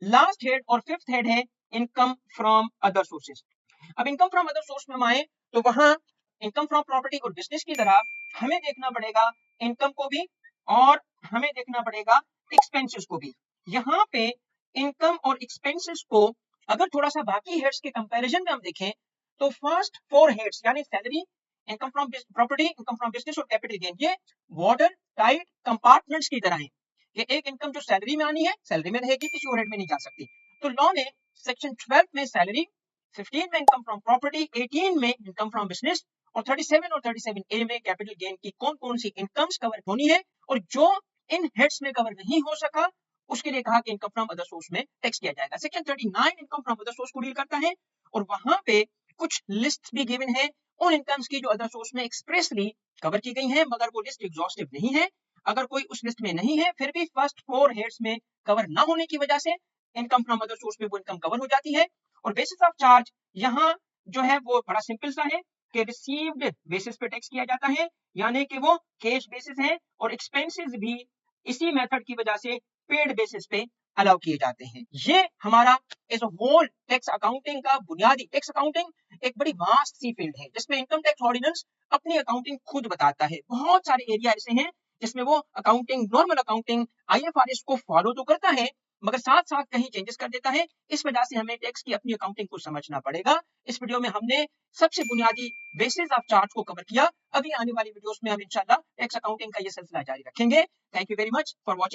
Last head और fifth head है income from other sources. अब इनकम फ्रॉम अदर सोर्स में हम आए तो वहां इनकम फ्रॉम प्रॉपर्टी और बिजनेस की तरह हमें देखना पड़ेगा इनकम को भी और हमें देखना पड़ेगा एक्सपेंसेस को भी। यहाँ पे इनकम और एक्सपेंसेस को अगर थोड़ा सा बाकी हेड्स के कंपैरिजन में हम देखें तो फर्स्ट फोर हेड्स यानी salary, income from property, income from business और कैपिटल गेन, ये वाटर टाइट कंपार्टमेंट्स की तरह है। ये एक इनकम जो सैलरी में आनी है सैलरी में रहेगी, किसी और हेड में नहीं जा सकती। तो लॉ ने सेक्शन 12 में सैलरी, 15 में इनकम फ्रॉम प्रॉपर्टी, 18 में इनकम फ्रॉम बिजनेस और 37 और 37A में कैपिटल गेन की कौन कौन सी इनकम्स कवर होनी है और जो इन हेड्स में कवर नहीं हो सका उसके लिए कहा कि इनकम फ्रॉम अदर सोर्स में टैक्स किया जाएगा। Section 39 income from other source को डील करता है और वहां पे कुछ लिस्ट भी गिवन है उन इनकम्स की जो अदर सोर्स में एक्सप्रेसली कवर की गई है, मगर वो लिस्ट एग्जॉस्टिव नहीं है। अगर कोई उस लिस्ट में नहीं है फिर भी फर्स्ट फोर हेड्स में कवर ना होने की वजह से इनकम फ्रॉम अदर सोर्स में वो इनकम कवर हो जाती है। और बेसिस ऑफ चार्ज यहाँ जो है वो बड़ा सिंपल सा है कि रिसीव्ड बेसिस पे टैक्स किया जाता है, यानी कि वो कैश बेसिस है और एक्सपेंसेस भी इसी मेथड की वजह से पेड बेसिस पे अलाउ किए जाते हैं। ये हमारा as a whole tax accounting का बुनियादी, टैक्स अकाउंटिंग एक बड़ी वास्ट सी फील्ड है जिसमें इनकम टैक्स ऑर्डिनेंस अपनी अकाउंटिंग खुद बताता है। बहुत सारे एरिया ऐसे हैं जिसमें वो अकाउंटिंग, नॉर्मल अकाउंटिंग IFRS को फॉलो तो करता है मगर साथ साथ कहीं चेंजेस कर देता है। इस वजह से हमें टैक्स की अपनी अकाउंटिंग को समझना पड़ेगा। इस वीडियो में हमने सबसे बुनियादी बेसिस ऑफ चार्ज को कवर किया। अगली आने वाली वीडियोस में हम इंशाल्लाह टैक्स अकाउंटिंग का ये सिलसिला जारी रखेंगे। Thank you very much for watching.